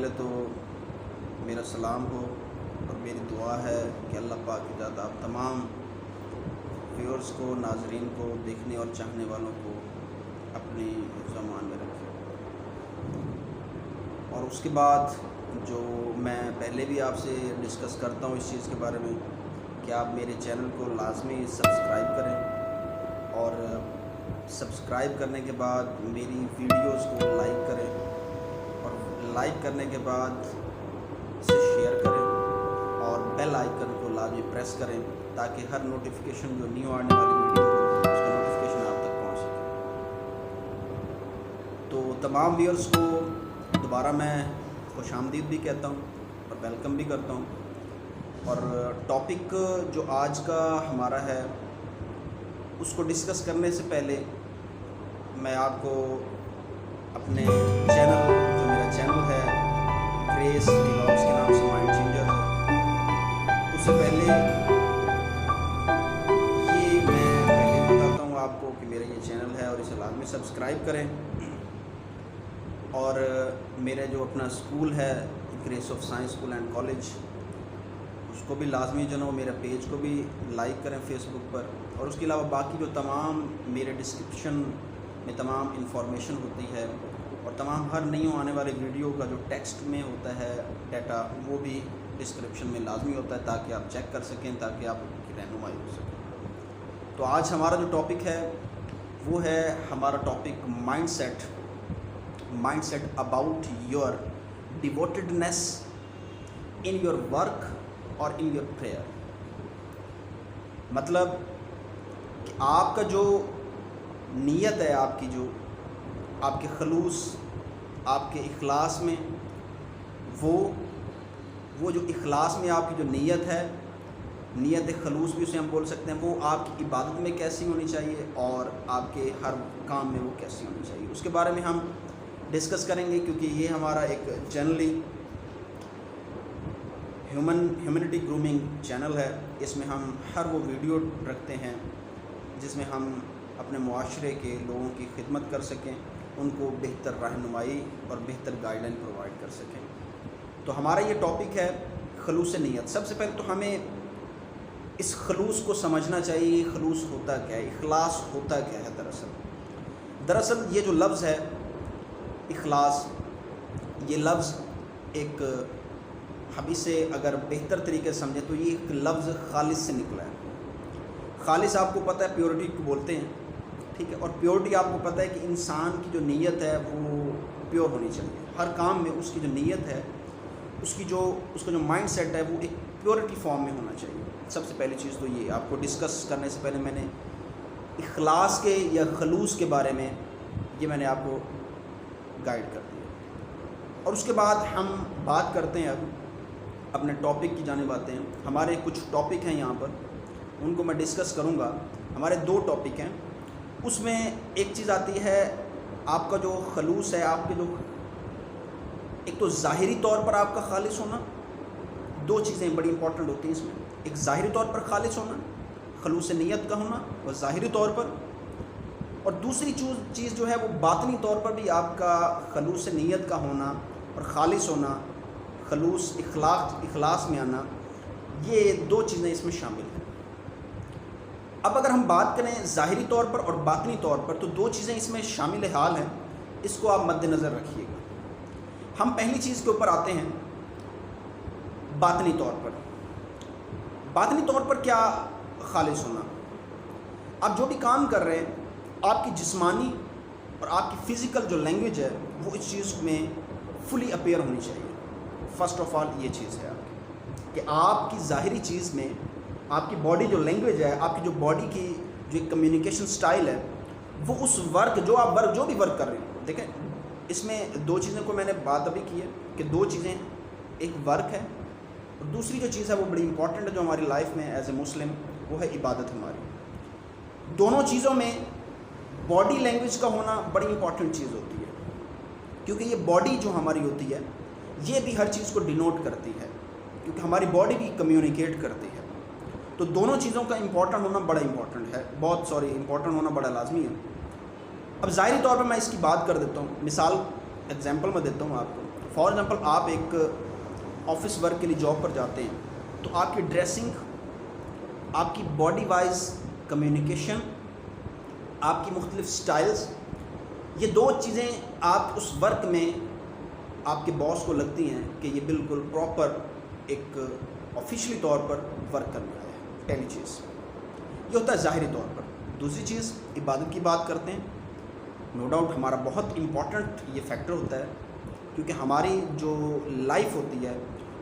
پہلے تو میرا سلام ہو اور میری دعا ہے کہ اللہ پاک کی ذات آپ تمام ویورز کو، ناظرین کو، دیکھنے اور چاہنے والوں کو اپنی حفظ و امان میں رکھے۔ اور اس کے بعد جو میں پہلے بھی آپ سے ڈسکس کرتا ہوں اس چیز کے بارے میں کہ آپ میرے چینل کو لازمی سبسکرائب کریں، اور سبسکرائب کرنے کے بعد میری ویڈیوز کو لائک کریں، اور لائک کرنے کے بعد اسے شیئر کریں، اور بیل آئیکن کو لازمی پریس کریں تاکہ ہر نوٹیفیکیشن جو نیو آنے والی ویڈیو ہو اس کا نوٹیفیکیشن آپ تک پہنچ سکے۔ تو تمام ویورز کو دوبارہ میں خوش آمدید بھی کہتا ہوں اور ویلکم بھی کرتا ہوں۔ اور ٹاپک جو آج کا ہمارا ہے اس کو ڈسکس کرنے سے پہلے میں آپ کو اپنے چینل، جو میرا چینل ہے گریس ولاگز کے نام سے مائنڈ چینجر ہے، اس سے پہلے یہ میں پہلے بتاتا ہوں آپ کو کہ میرا یہ چینل ہے اور اسے لازمی سبسکرائب کریں، اور میرا جو اپنا اسکول ہے Grace of Science school and college, اس کو بھی لازمی جو نا میرے پیج کو بھی لائک کریں فیس بک پر، اور اس کے علاوہ باقی جو تمام میرے ڈسکرپشن میں تمام انفارمیشن ہوتی ہے اور تمام ہر نئی آنے والے ویڈیو کا جو ٹیکسٹ میں ہوتا ہے ڈیٹا، وہ بھی ڈسکرپشن میں لازمی ہوتا ہے تاکہ آپ چیک کر سکیں، تاکہ آپ کی رہنمائی ہو سکے۔ تو آج ہمارا جو ٹاپک ہے وہ ہے ہمارا topic mind set about your devotedness in your work اور ان یور پریئر۔ مطلب کہ آپ کا جو نیت ہے، آپ کی جو آپ کے خلوص، آپ کے اخلاص میں، وہ جو اخلاص میں آپ کی جو نیت ہے، نیت خلوص بھی اسے ہم بول سکتے ہیں، وہ آپ کی عبادت میں کیسی ہونی چاہیے اور آپ کے ہر کام میں وہ کیسی ہونی چاہیے، اس کے بارے میں ہم ڈسکس کریں گے، کیونکہ یہ ہمارا ایک جنرلی ہیومنٹی گرومنگ چینل ہے۔ اس میں ہم ہر وہ ویڈیو رکھتے ہیں جس میں ہم اپنے معاشرے کے لوگوں کی خدمت کر سکیں، ان کو بہتر رہنمائی اور بہتر گائیڈلائن پرووائڈ کر سکیں۔ تو ہمارا یہ ٹاپک ہے خلوص نیت۔ سب سے پہلے تو ہمیں اس خلوص کو سمجھنا چاہیے، خلوص ہوتا کیا ہے، اخلاص ہوتا کیا ہے۔ دراصل یہ جو لفظ ہے اخلاص، یہ لفظ ایک ہم اسے اگر بہتر طریقے سے سمجھیں تو یہ ایک لفظ خالص سے نکلا ہے۔ خالص آپ کو پتہ ہے پیورٹی کو بولتے ہیں، ٹھیک ہے، اور پیورٹی آپ کو پتہ ہے کہ انسان کی جو نیت ہے وہ پیور ہونی چاہیے۔ ہر کام میں اس کی جو نیت ہے، اس کا جو مائنڈ سیٹ ہے وہ ایک پیورٹی فارم میں ہونا چاہیے۔ سب سے پہلی چیز تو یہ آپ کو ڈسکس کرنے سے پہلے میں نے اخلاص کے یا خلوص کے بارے میں یہ میں نے آپ کو گائیڈ کر دیا، اور اس کے بعد ہم بات کرتے ہیں اب اپنے ٹاپک کی جانب آتے ہیں۔ ہمارے کچھ ٹاپک ہیں یہاں پر، ان کو میں ڈسکس کروں گا۔ ہمارے 2 ٹاپک ہیں، اس میں ایک چیز آتی ہے آپ کا جو خلوص ہے، آپ کے جو ایک تو ظاہری طور پر آپ کا خالص ہونا، 2 چیزیں بڑی امپورٹنٹ ہوتی ہیں اس میں، ایک ظاہری طور پر خالص ہونا، خلوص نیت کا ہونا وہ ظاہری طور پر، اور دوسری چیز جو ہے وہ باطنی طور پر بھی آپ کا خلوص نیت کا ہونا اور خالص ہونا، خلوص اخلاص میں آنا، یہ 2 چیزیں اس میں شامل ہیں۔ اب اگر ہم بات کریں ظاہری طور پر اور باطنی طور پر، تو 2 چیزیں اس میں شامل حال ہیں، اس کو آپ مد نظر رکھیے گا۔ ہم پہلی چیز کے اوپر آتے ہیں باطنی طور پر۔ باطنی طور پر کیا خالص ہونا؟ آپ جو بھی کام کر رہے ہیں، آپ کی جسمانی اور آپ کی فزیکل جو لینگویج ہے وہ اس چیز میں فلی اپیئر ہونی چاہیے۔ فرسٹ آف آل یہ چیز ہے آپ کی کہ آپ کی ظاہری چیز میں آپ کی باڈی جو لینگویج ہے، آپ کی جو باڈی کی جو ایک کمیونیکیشن سٹائل ہے، وہ اس ورک جو بھی ورک کر رہے ہیں، دیکھیں اس میں 2 چیزوں کو میں نے بات ابھی کی ہے کہ 2 چیزیں، ایک ورک ہے اور دوسری جو چیز ہے وہ بڑی امپورٹنٹ ہے جو ہماری لائف میں ایز اے مسلم، وہ ہے عبادت ہماری۔ دونوں چیزوں میں باڈی لینگویج کا ہونا بڑی امپورٹنٹ چیز ہوتی ہے، کیونکہ یہ باڈی جو ہماری ہوتی ہے یہ بھی ہر چیز کو ڈینوٹ کرتی ہے، کیونکہ ہماری باڈی بھی کمیونیکیٹ کرتی ہے۔ تو دونوں چیزوں کا امپورٹنٹ ہونا بڑا امپورٹنٹ ہونا بڑا لازمی ہے۔ اب ظاہری طور پر میں اس کی بات کر دیتا ہوں، مثال ایگزامپل میں دیتا ہوں آپ کو۔ فار ایگزامپل آپ ایک آفس ورک کے لیے جاب پر جاتے ہیں تو آپ کی ڈریسنگ، آپ کی باڈی وائز کمیونیکیشن، آپ کی مختلف سٹائلز، یہ دو چیزیں آپ اس ورک میں آپ کے باس کو لگتی ہیں کہ یہ بالکل پراپر ایک آفیشلی طور پر ورک کرنے آیا ہے. پہلی چیز یہ ہوتا ہے ظاہری طور پر. دوسری چیز عبادت کی بات کرتے ہیں. نو ڈاؤٹ ہمارا بہت امپورٹنٹ یہ فیکٹر ہوتا ہے کیونکہ ہماری جو لائف ہوتی ہے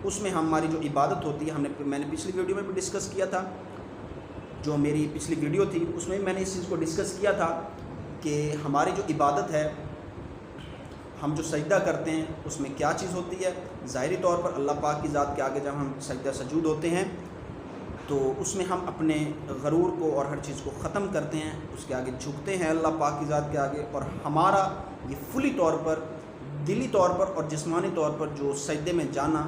اس میں ہماری جو عبادت ہوتی ہے، میں نے پچھلی ویڈیو میں بھی ڈسکس کیا تھا، جو میری پچھلی ویڈیو تھی اس میں میں نے اس چیز کو ڈسکس کیا تھا کہ ہماری جو عبادت ہے، ہم جو سجدہ کرتے ہیں اس میں کیا چیز ہوتی ہے. ظاہری طور پر اللہ پاک کی ذات کے آگے جب ہم سجدہ سجود ہوتے ہیں تو اس میں ہم اپنے غرور کو اور ہر چیز کو ختم کرتے ہیں، اس کے آگے جھکتے ہیں اللہ پاک کی ذات کے آگے، اور ہمارا یہ فلی طور پر دلی طور پر اور جسمانی طور پر جو سجدے میں جانا،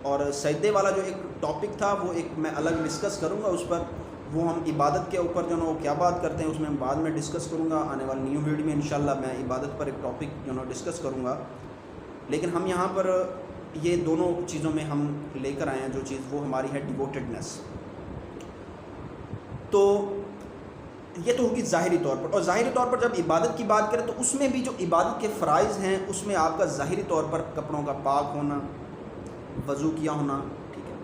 اور سجدے والا جو ایک ٹاپک تھا وہ ایک میں الگ ڈسکس کروں گا اس پر، وہ ہم عبادت کے اوپر جو نا وہ کیا بات کرتے ہیں اس میں ہم بعد میں ڈسکس کروں گا. آنے والی نیو ویڈیو میں انشاءاللہ میں عبادت پر ایک ٹاپک جو نا ڈسکس کروں گا. لیکن ہم یہاں پر یہ دونوں چیزوں میں ہم لے کر آئے ہیں جو چیز، وہ ہماری ہے ڈیووٹیڈنس. تو یہ تو ہوگی ظاہری طور پر. اور ظاہری طور پر جب عبادت کی بات کریں تو اس میں بھی جو عبادت کے فرائض ہیں اس میں آپ کا ظاہری طور پر کپڑوں کا پاک ہونا، وضو کیا ہونا، ٹھیک ہے.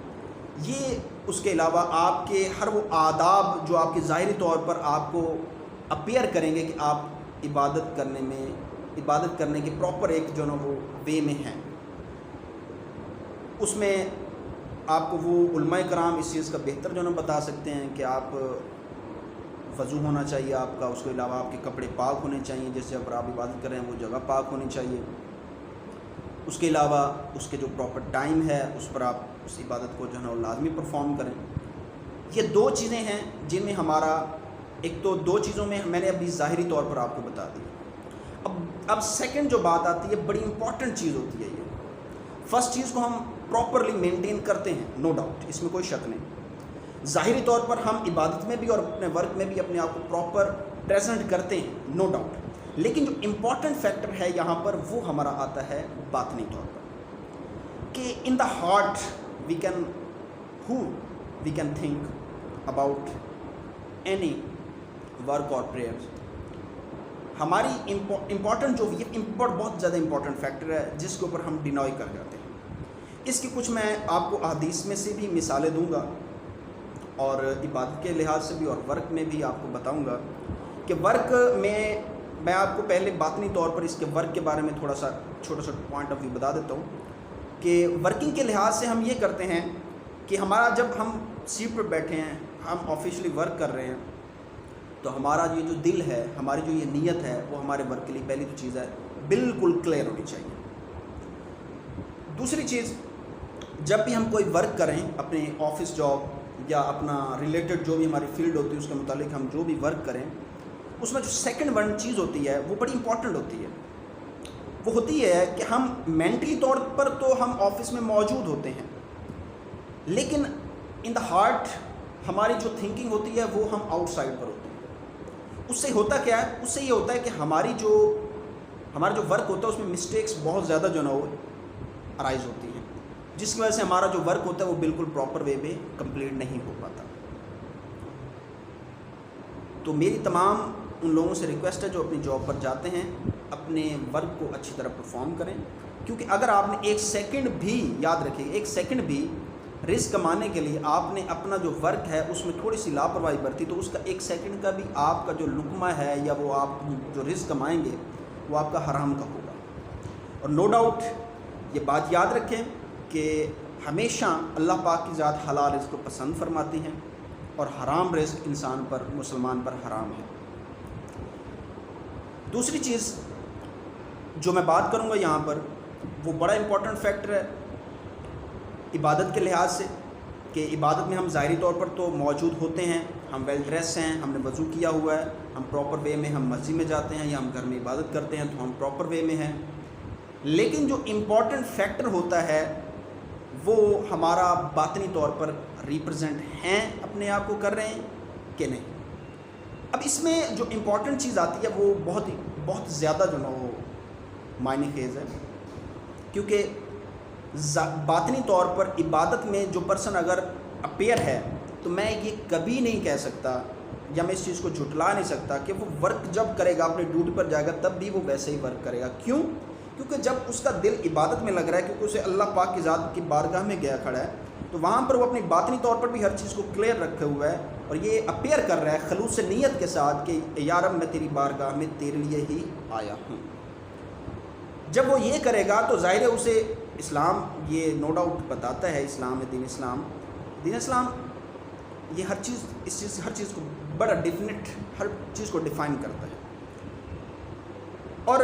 یہ اس کے علاوہ آپ کے ہر وہ آداب جو آپ کے ظاہری طور پر آپ کو اپیئر کریں گے کہ آپ عبادت کرنے کے پراپر ایک جو نا وہ وے میں ہیں، اس میں آپ کو وہ علماء کرام اس چیز کا بہتر جو نا بتا سکتے ہیں کہ آپ وضو ہونا چاہیے آپ کا، اس کے علاوہ آپ کے کپڑے پاک ہونے چاہیے، جس جگہ پر آپ عبادت کریں وہ جگہ پاک ہونی چاہیے. اس کے علاوہ اس کے جو پراپر ٹائم ہے اس پر آپ اس عبادت کو جو ہے نا لازمی پرفارم کریں. یہ دو چیزیں ہیں جن میں ہمارا، ایک تو دو چیزوں میں میں نے ابھی ظاہری طور پر آپ کو بتا دی. اب سیکنڈ جو بات آتی ہے بڑی امپورٹنٹ چیز ہوتی ہے. یہ فرسٹ چیز کو ہم پراپرلی مینٹین کرتے ہیں، نو ڈاؤٹ، اس میں کوئی شک نہیں. ظاہری طور پر ہم عبادت میں بھی اور اپنے ورک میں بھی اپنے آپ کو پراپر پریزنٹ کرتے ہیں، نو ڈاؤٹ. لیکن جو امپورٹنٹ فیکٹر ہے یہاں پر وہ ہمارا آتا ہے باطنی طور پر، کہ in the heart we can think about any work اور پریئر. ہماری امپورٹنٹ جو یہ بہت زیادہ امپورٹنٹ فیکٹر ہے جس کے اوپر ہم ڈینائی کر جاتے ہیں. اس کی کچھ میں آپ کو احادیث میں سے بھی مثالیں دوں گا اور عبادت کے لحاظ سے بھی اور ورک میں بھی آپ کو بتاؤں گا کہ ورک میں آپ کو پہلے باطنی طور پر اس کے ورک کے بارے میں تھوڑا سا چھوٹا سا پوائنٹ آف ویو بتا دیتا ہوں کہ ورکنگ کے لحاظ سے ہم یہ کرتے ہیں کہ ہمارا جب ہم سیٹ پر بیٹھے ہیں، ہم آفیشلی ورک کر رہے ہیں، تو ہمارا یہ جو دل ہے، ہماری جو یہ نیت ہے وہ ہمارے ورک کے لیے پہلی تو چیز ہے بالکل کلیئر ہونی چاہیے. دوسری چیز، جب بھی ہم کوئی ورک کریں اپنے آفس جاب یا اپنا ریلیٹڈ جو بھی ہماری فیلڈ ہوتی ہے اس کے متعلق ہم جو بھی ورک کریں، اس میں جو سیکنڈ ون چیز ہوتی ہے وہ بڑی امپورٹنٹ ہوتی ہے. وہ ہوتی ہے کہ ہم مینٹلی طور پر تو ہم آفس میں موجود ہوتے ہیں، لیکن ان دا ہارٹ ہماری جو تھنکنگ ہوتی ہے وہ ہم آؤٹ سائڈ پر ہوتے ہیں. اس سے ہوتا کیا ہے؟ اس سے یہ ہوتا ہے کہ ہمارا جو ورک ہوتا ہے اس میں مسٹیکس بہت زیادہ جو نا وہ ارائز ہوتی ہیں، جس کی وجہ سے ہمارا جو ورک ہوتا ہے وہ بالکل پراپر وے میں کمپلیٹ نہیں ہو پاتا. تو میری تمام ان لوگوں سے ریکویسٹ ہے جو اپنی جاب پر جاتے ہیں اپنے ورک کو اچھی طرح پرفارم کریں، کیونکہ اگر آپ نے ایک سیکنڈ بھی، یاد رکھیے، ایک سیکنڈ بھی رزق کمانے کے لیے آپ نے اپنا جو ورک ہے اس میں تھوڑی سی لاپرواہی برتی تو اس کا ایک سیکنڈ کا بھی آپ کا جو لقمہ ہے یا وہ آپ جو رزق کمائیں گے وہ آپ کا حرام کا ہوگا. اور نو ڈاؤٹ یہ بات یاد رکھیں کہ ہمیشہ اللہ پاک کی ذات حلال رزق کو پسند فرماتی ہیں اور حرام رزق انسان پر، مسلمان پر حرام ہے. دوسری چیز جو میں بات کروں گا یہاں پر وہ بڑا امپورٹنٹ فیکٹر ہے عبادت کے لحاظ سے، کہ عبادت میں ہم ظاہری طور پر تو موجود ہوتے ہیں، ہم ویل ڈریس ہیں، ہم نے وضو کیا ہوا ہے، ہم پراپر وے میں ہم مسجد میں جاتے ہیں یا ہم گھر میں عبادت کرتے ہیں تو ہم پراپر وے میں ہیں. لیکن جو امپورٹنٹ فیکٹر ہوتا ہے وہ ہمارا باطنی طور پر ریپرزینٹ ہیں، اپنے آپ کو کر رہے ہیں کہ نہیں. اب اس میں جو امپورٹنٹ چیز آتی ہے وہ بہت زیادہ جو نا وہ معنی خیز ہے. کیونکہ باطنی طور پر عبادت میں جو پرسن اگر اپیئر ہے تو میں یہ کبھی نہیں کہہ سکتا یا میں اس چیز کو جھٹلا نہیں سکتا کہ وہ ورک جب کرے گا اپنے ڈیوٹی پر جائے گا تب بھی وہ ویسے ہی ورک کرے گا. کیوں؟ کیونکہ جب اس کا دل عبادت میں لگ رہا ہے، کیونکہ اسے اللہ پاک کی ذات کی بارگاہ میں گیا کھڑا ہے، تو وہاں پر وہ اپنی باطنی طور پر بھی ہر چیز کو کلیئر رکھے ہوا ہے اور یہ اپیئر کر رہا ہے خلوص نیت کے ساتھ کہ یا رب میں تیری بارگاہ میں تیرے لیے ہی آیا ہوں. جب وہ یہ کرے گا تو ظاہر ہے اسے اسلام یہ نو ڈاؤٹ بتاتا ہے، اسلام دین اسلام یہ ہر چیز کو بڑا ڈیفینٹ ہر چیز کو ڈیفائن کرتا ہے. اور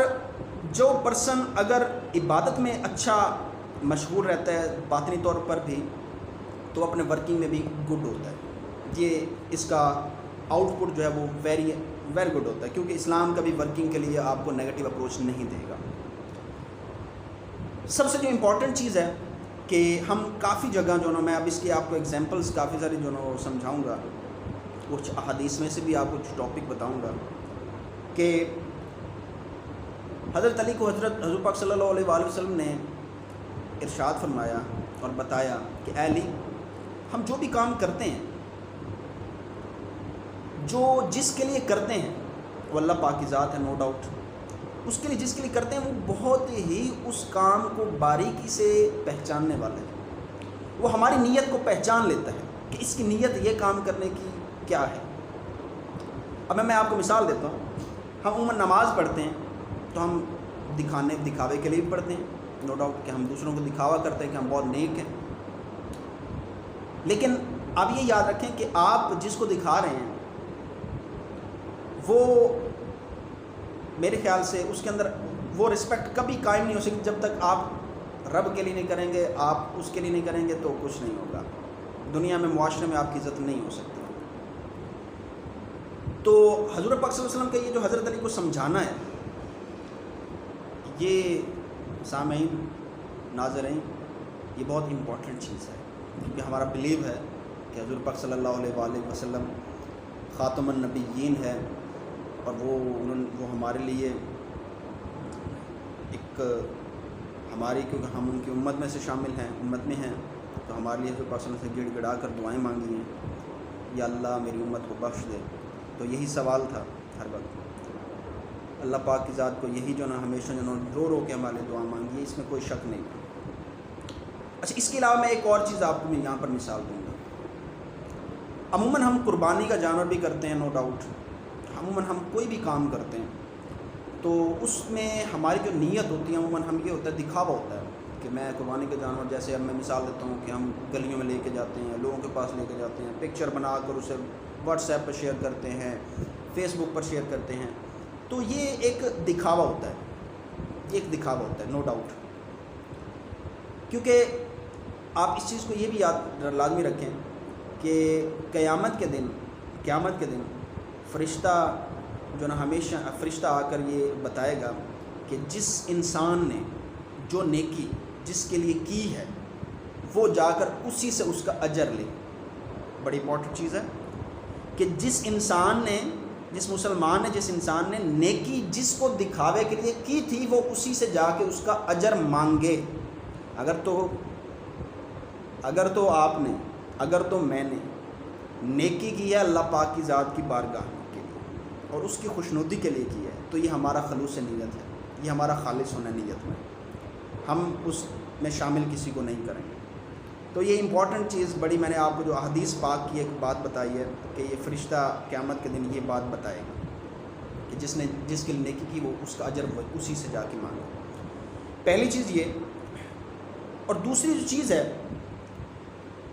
جو پرسن اگر عبادت میں اچھا مشغول رہتا ہے باطنی طور پر بھی تو اپنے ورکنگ میں بھی گڈ ہوتا ہے. یہ اس کا آؤٹ پٹ جو ہے وہ ویری گڈ ہوتا ہے، کیونکہ اسلام کبھی ورکنگ کے لیے آپ کو نیگیٹو اپروچ نہیں دے گا. سب سے جو امپورٹنٹ چیز ہے کہ ہم کافی جگہ جو نا، میں اب اس کی آپ کو ایگزامپلس کافی ساری جو نا وہ سمجھاؤں گا، کچھ احادیث میں سے بھی آپ کو کچھ ٹاپک بتاؤں گا کہ حضرت علی کو حضور پاک صلی اللہ علیہ وآلہ وسلم نے ارشاد فرمایا اور بتایا کہ اے علی، ہم جو بھی کام کرتے ہیں، جو جس کے لیے کرتے ہیں وہ اللہ پاک کی ذات ہے، نو ڈاؤٹ. اس کے لیے جس کے لیے کرتے ہیں وہ بہت ہی اس کام کو باریکی سے پہچاننے والا ہے. وہ ہماری نیت کو پہچان لیتا ہے کہ اس کی نیت یہ کام کرنے کی کیا ہے. اب میں آپ کو مثال دیتا ہوں. ہم عموماً نماز پڑھتے ہیں تو ہم دکھاوے کے لیے بھی پڑھتے ہیں، نو ڈاؤٹ کہ ہم دوسروں کو دکھاوا کرتے ہیں کہ ہم بہت نیک ہیں. لیکن آپ یہ یاد رکھیں کہ آپ جس کو دکھا رہے ہیں وہ میرے خیال سے اس کے اندر وہ رسپیکٹ کبھی قائم نہیں ہو سکتی جب تک آپ رب کے لیے نہیں کریں گے، آپ اس کے لیے نہیں کریں گے تو کچھ نہیں ہوگا. دنیا میں، معاشرے میں آپ کی عزت نہیں ہو سکتی. تو حضور پاک صلی اللہ علیہ وسلم کا یہ جو حضرت علی کو سمجھانا ہے، یہ سامعین، ناظرین، یہ بہت امپورٹنٹ چیز ہے، کیونکہ ہمارا بلیو ہے کہ حضور پاک صلی اللہ علیہ وآلہ وسلم خاتم النبیین ہے اور وہ ہمارے لیے ایک ہماری، کیونکہ ہم ان کی امت میں سے شامل ہیں، امت میں ہیں، تو ہمارے لیے حضور پاک صلی اللہ علیہ وسلم سے گڑ گڑا کر دعائیں مانگی ہیں، یا اللہ میری امت کو بخش دے. تو یہی سوال تھا ہر وقت. اللہ پاک کی ذات کو یہی جو نا ہمیشہ جو نا رو کے ہمارے دعا مانگی ہے، اس میں کوئی شک نہیں. اچھا، اس کے علاوہ میں ایک اور چیز آپ کو میں یہاں پر مثال دوں گا. عموماً ہم قربانی کا جانور بھی کرتے ہیں، نو ڈاؤٹ. عموماً ہم کوئی بھی کام کرتے ہیں تو اس میں ہماری جو نیت ہوتی ہے، عموماً ہم یہ ہوتا ہے دکھاوا ہوتا ہے کہ میں قربانی کا جانور، جیسے اب میں مثال دیتا ہوں کہ ہم گلیوں میں لے کے جاتے ہیں، لوگوں کے پاس لے کے جاتے ہیں، پکچر بنا کر اسے واٹس ایپ پر شیئر کرتے ہیں، فیس بک پر شیئر کرتے ہیں. تو یہ ایک دکھاوا ہوتا ہے، یہ ایک دکھاوا ہوتا ہے، نو ڈاؤٹ. کیونکہ آپ اس چیز کو یہ بھی یاد لازمی رکھیں کہ قیامت کے دن فرشتہ جو نا ہمیشہ فرشتہ آ کر یہ بتائے گا کہ جس انسان نے جو نیکی جس کے لیے کی ہے وہ جا کر اسی سے اس کا اجر لے. بڑی امپورٹنٹ چیز ہے کہ جس انسان نے نیکی جس کو دکھاوے کے لیے کی تھی وہ اسی سے جا کے اس کا اجر مانگے. اگر تو میں نے نیکی کی ہے اللہ پاک کی ذات کی بارگاہ کے لیے اور اس کی خوشنودی کے لیے کی ہے تو یہ ہمارا خلوص نیت ہے، یہ ہمارا خالص ہونا نیت میں، ہم اس میں شامل کسی کو نہیں کریں گے. تو یہ امپورٹنٹ چیز بڑی، میں نے آپ کو جو احادیث پاک کی ایک بات بتائی ہے کہ یہ فرشتہ قیامت کے دن یہ بات بتائے گا کہ جس کے لیے نیکی کی وہ اس کا اجر اسی سے جا کے مانگے. پہلی چیز یہ. اور دوسری جو چیز ہے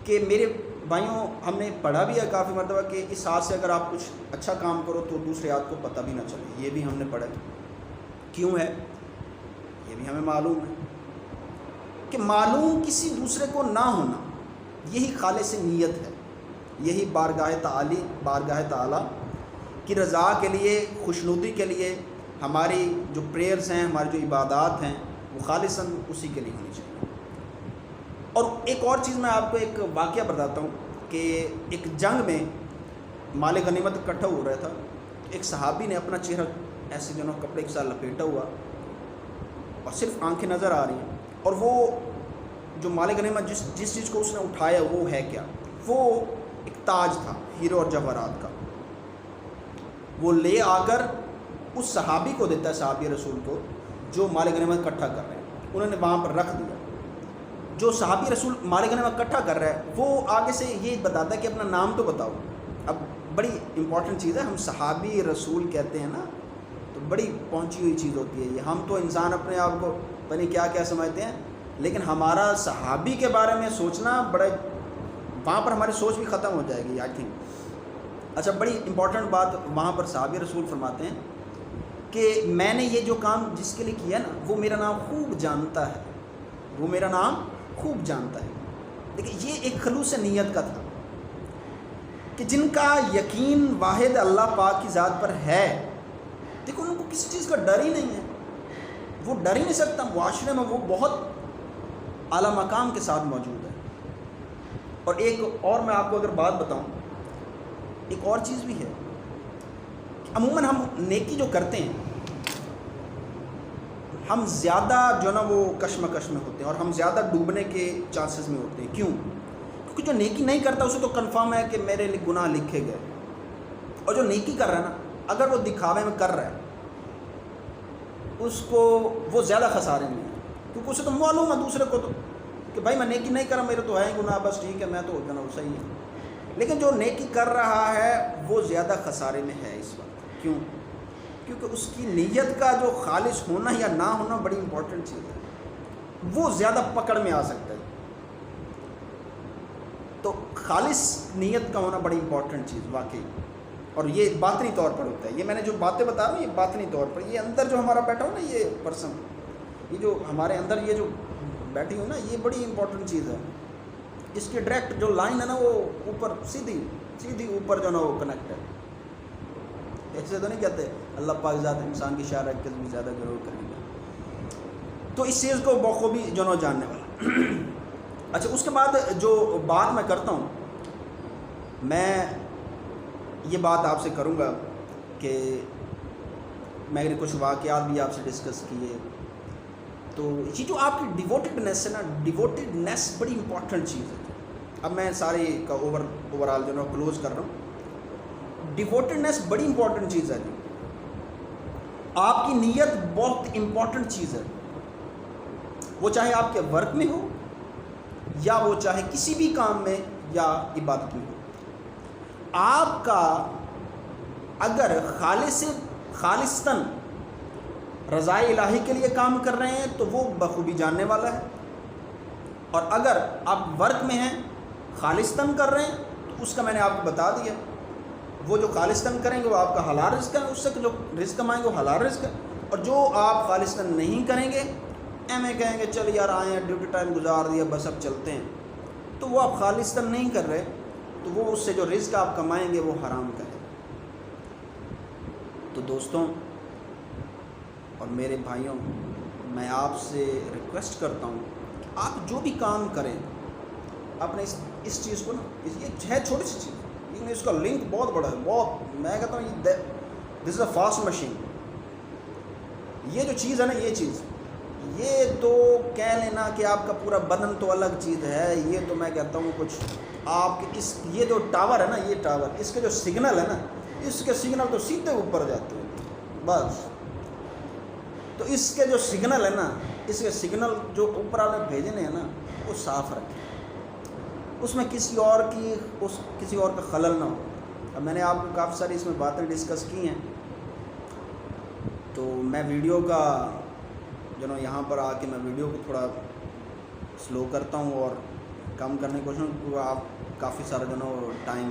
کہ میرے بھائیوں، ہم نے پڑھا بھی ہے کافی مرتبہ کہ اس ہاتھ سے اگر آپ کچھ اچھا کام کرو تو دوسرے ہاتھ کو پتہ بھی نہ چلے. یہ بھی ہم نے پڑھا ہے. کیوں ہے یہ بھی ہمیں معلوم ہے کہ معلوم کسی دوسرے کو نہ ہونا یہی خالص نیت ہے، یہی بارگاہ تعالی کی رضا کے لیے، خوشنودی کے لیے ہماری جو پریئرز ہیں، ہماری جو عبادات ہیں وہ خالصاً اسی کے لیے ہونی چاہیے. اور ایک اور چیز میں آپ کو ایک واقعہ بتاتا ہوں کہ ایک جنگ میں مال غنیمت اکٹھا ہو رہا تھا. ایک صحابی نے اپنا چہرہ ایسے جو نا کپڑے کے ساتھ لپیٹا ہوا اور صرف آنکھیں نظر آ رہی ہیں. اور وہ جو مال غنیمت جس چیز کو اس نے اٹھایا وہ ہے کیا؟ وہ ایک تاج تھا ہیرو اور جواہرات کا. وہ لے آ کر اس صحابی کو دیتا ہے, صحابی رسول کو, جو مال غنیمت اکٹھا کر رہے ہیں. انہوں نے وہاں پر رکھ دیا. جو صحابی رسول مال غنیمت اکٹھا کر رہا ہے وہ آگے سے یہ بتاتا ہے کہ اپنا نام تو بتاؤ. اب بڑی امپورٹنٹ چیز ہے, ہم صحابی رسول کہتے ہیں نا, تو بڑی پہنچی ہوئی چیز ہوتی ہے یہ. ہم تو انسان اپنے آپ کو پتہ نہیں کیا کیا سمجھتے ہیں, لیکن ہمارا صحابی کے بارے میں سوچنا بڑا, وہاں پر ہماری سوچ بھی ختم ہو جائے گی آئی تھنک. اچھا, بڑی امپورٹنٹ بات وہاں پر صحابی رسول فرماتے ہیں کہ میں نے یہ جو کام جس کے لیے کیا نا وہ میرا نام خوب جانتا ہے, وہ میرا نام خوب جانتا ہے. دیکھیں یہ ایک خلوص نیت کا تھا کہ جن کا یقین واحد اللہ پاک کی ذات پر ہے, دیکھو ان کو کسی چیز کا ڈر ہی نہیں ہے, وہ ڈر ہی نہیں سکتا. معاشرے میں وہ بہت اعلیٰ مقام کے ساتھ موجود ہے. اور ایک اور میں آپ کو اگر بات بتاؤں, ایک اور چیز بھی ہے کہ عموماً ہم نیکی جو کرتے ہیں ہم زیادہ جو نا وہ کشمکش میں ہوتے ہیں اور ہم زیادہ ڈوبنے کے چانسز میں ہوتے ہیں. کیوں؟ کیونکہ جو نیکی نہیں کرتا اسے تو کنفرم ہے کہ میرے لیے گناہ لکھے گئے, اور جو نیکی کر رہا ہے نا اگر وہ دکھاوے میں کر رہا ہے اس کو وہ زیادہ خسارے میں ہے, کیونکہ اسے تو معلوم ہے دوسرے کو تو کہ بھائی میں نیکی نہیں کر رہا, میرے تو ہے گناہ, بس ٹھیک ہے میں تو جناب صحیح ہے. لیکن جو نیکی کر رہا ہے وہ زیادہ خسارے میں ہے اس وقت. کیوں؟ کیونکہ اس کی نیت کا جو خالص ہونا یا نہ ہونا بڑی امپورٹنٹ چیز ہے, وہ زیادہ پکڑ میں آ سکتا ہے. تو خالص نیت کا ہونا بڑی امپورٹنٹ چیز واقعی, اور یہ باطنی طور پر ہوتا ہے. یہ میں نے جو باتیں بتا رہا ہوں یہ باطنی طور پر, یہ اندر جو ہمارا بیٹھا ہو نا یہ پرسن, یہ جو ہمارے اندر یہ جو بیٹھی ہو نا یہ بڑی امپورٹنٹ چیز ہے. اس کی ڈائریکٹ جو لائن ہے نا وہ اوپر سیدھی اوپر جو نا وہ کنیکٹ ہے. ایسے تو نہیں کہتے اللہ پاک ذات انسان کی شاعر رکھ کے بھی زیادہ ضرور کریں گے. تو اس چیز کو بخوبی جو نا جاننے والا. اچھا, اس کے بعد جو بات میں کرتا ہوں, میں یہ بات آپ سے کروں گا کہ میں نے کچھ واقعات بھی آپ سے ڈسکس کیے. تو یہ جو آپ کی ڈیووٹیڈنیس ہے نا, ڈیووٹیڈنیس بڑی امپورٹنٹ چیز ہے. اب میں سارے کا اوور آل جو نا کلوز کر رہا ہوں. ڈیووٹیڈنیس بڑی امپورٹنٹ چیز ہے جی. آپ کی نیت بہت امپورٹنٹ چیز ہے, وہ چاہے آپ کے ورک میں ہو یا وہ چاہے کسی بھی کام میں یا عبادت میں ہو. آپ کا اگر خالصتاً رضا الہی کے لیے کام کر رہے ہیں تو وہ بخوبی جاننے والا ہے, اور اگر آپ ورک میں ہیں خالصتاً کر رہے ہیں تو اس کا میں نے آپ کو بتا دیا, وہ جو خالصتاً کریں گے وہ آپ کا حلال رزق ہے, اس سے جو رزق کمائیں گے وہ حلال رزق ہے. اور جو آپ خالصتاً نہیں کریں گے, کہیں گے چل یار آئے ہیں ڈیوٹی ٹائم گزار دیا بس اب چلتے ہیں, تو وہ آپ خالصتاً نہیں کر رہے, تو وہ اس سے جو رزق آپ کمائیں گے وہ حرام کا ہے. تو دوستوں اور میرے بھائیوں, میں آپ سے ریکویسٹ کرتا ہوں کہ آپ جو بھی کام کریں اپنے اس چیز کو نا, یہ ہے چھوٹی سی چیز لیکن اس کا لنک بہت بڑا ہے, بہت. میں کہتا ہوں یہ دس از اے فاسٹ مشین. یہ جو چیز ہے نا یہ چیز, یہ تو کہہ لینا کہ آپ کا پورا بدن تو الگ چیز ہے. یہ تو میں کہتا ہوں کچھ آپ کے یہ جو ٹاور ہے نا, یہ ٹاور, اس کے جو سگنل ہے نا, اس کے سگنل تو سیدھے اوپر جاتے ہیں بس. تو اس کے جو سگنل ہے نا, اس کے سگنل جو اوپر آپ نے بھیجنے ہیں نا وہ صاف رکھیں, اس میں کسی اور کا خلل نہ ہو. اب میں نے آپ کو کافی ساری اس میں باتیں ڈسکس کی ہیں, تو میں ویڈیو کا جو نا یہاں پر آ کے میں ویڈیو کو تھوڑا سلو کرتا ہوں اور کم کرنے کی کوشش کروں. آپ کافی سارا جو نا ٹائم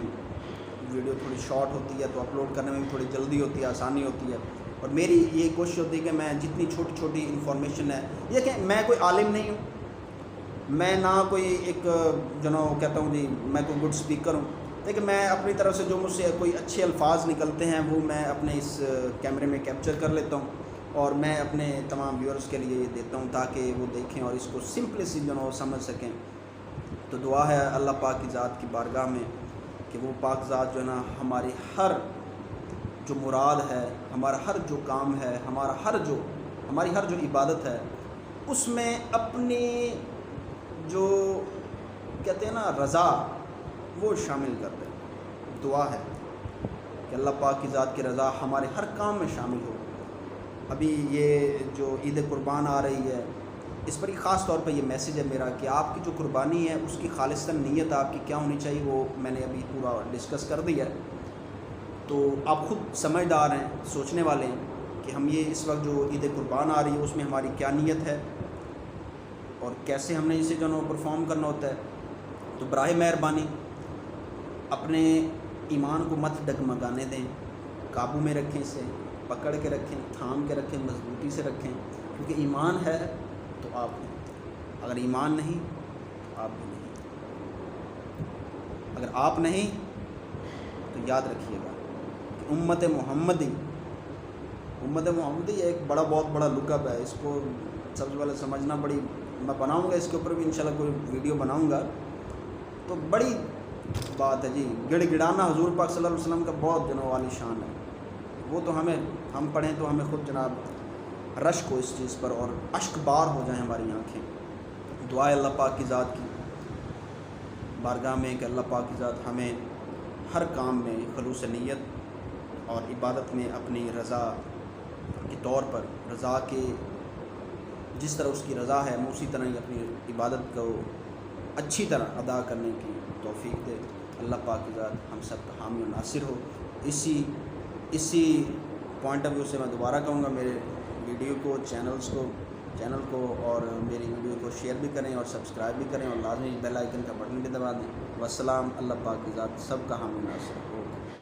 ویڈیو تھوڑی شارٹ ہوتی ہے تو اپلوڈ کرنے میں بھی تھوڑی جلدی ہوتی ہے, آسانی ہوتی ہے. اور میری یہ کوشش ہوتی ہے کہ میں جتنی چھوٹی چھوٹی انفارمیشن ہے, یہ کہ میں کوئی عالم نہیں ہوں, میں نہ کوئی ایک جو نا کہتا ہوں جی میں کوئی گڈ اسپیکر ہوں, لیکن میں اپنی طرف سے جو مجھ سے کوئی اچھے الفاظ نکلتے ہیں وہ میں اپنے اس کیمرے میں کیپچر کر لیتا ہوں اور میں اپنے تمام ویورز کے لیے دیتا ہوں تاکہ وہ دیکھیں اور اس کو سمپلی سی جو نا سمجھ سکیں. تو دعا ہے اللہ پاک کی ذات کی بارگاہ میں کہ وہ پاک ذات جو ہے نا ہماری ہر جو مراد ہے, ہمارا ہر جو کام ہے, ہماری ہر جو عبادت ہے, اس میں اپنی جو کہتے ہیں نا رضا وہ شامل کر دیں. دعا ہے کہ اللہ پاک کی ذات کی رضا ہمارے ہر کام میں شامل ہو. ابھی یہ جو عید قربان آ رہی ہے اس پر ہی خاص طور پہ یہ میسیج ہے میرا کہ آپ کی جو قربانی ہے اس کی خالصتاً نیت آپ کی کیا ہونی چاہیے وہ میں نے ابھی پورا ڈسکس کر دیا ہے. تو آپ خود سمجھدار ہیں, سوچنے والے ہیں کہ ہم یہ اس وقت جو عید قربان آ رہی ہے اس میں ہماری کیا نیت ہے اور کیسے ہم نے اسے جو پرفارم کرنا ہوتا ہے. تو براہ مہربانی اپنے ایمان کو مت ڈگمگانے دیں, قابو میں رکھیں, اسے پکڑ کے رکھیں, تھام کے رکھیں, مضبوطی سے رکھیں, کیونکہ ایمان ہے تو آپ ہیں, اگر ایمان نہیں تو آپ بھی نہیں. اگر آپ نہیں تو یاد رکھیے گا کہ امت محمدی ایک بہت بڑا لقب ہے. اس کو سب سے پہلے سمجھنا بڑی, میں بناؤں گا اس کے اوپر بھی انشاءاللہ کوئی ویڈیو بناؤں گا, تو بڑی بات ہے جی. گڑ گڑانا حضور پاک صلی اللہ علیہ وسلم کا بہت والی شان ہے. وہ تو ہم پڑھیں تو ہمیں خود جناب رشک ہو اس چیز پر اور اشک بار ہو جائیں ہماری آنکھیں. دعائے اللہ پاک کی ذات کی بارگاہ میں کہ اللہ پاک کی ذات ہمیں ہر کام میں خلوص نیت اور عبادت میں اپنی رضا کے طور پر, رضا کے جس طرح اس کی رضا ہے اسی طرح ہی اپنی عبادت کو اچھی طرح ادا کرنے کی توفیق دے. اللہ پاک کی ذات ہم سب کا حامی و ناصر ہو. اسی پوائنٹ آف ویو سے میں دوبارہ کہوں گا میرے ویڈیو کو, چینل کو اور میری ویڈیو کو شیئر بھی کریں اور سبسکرائب بھی کریں اور لازمی بیل آئیکن کا بٹن بھی دبا دیں. والسلام. اللہ پاک کی ذات سب کا حامی و ناصر ہو.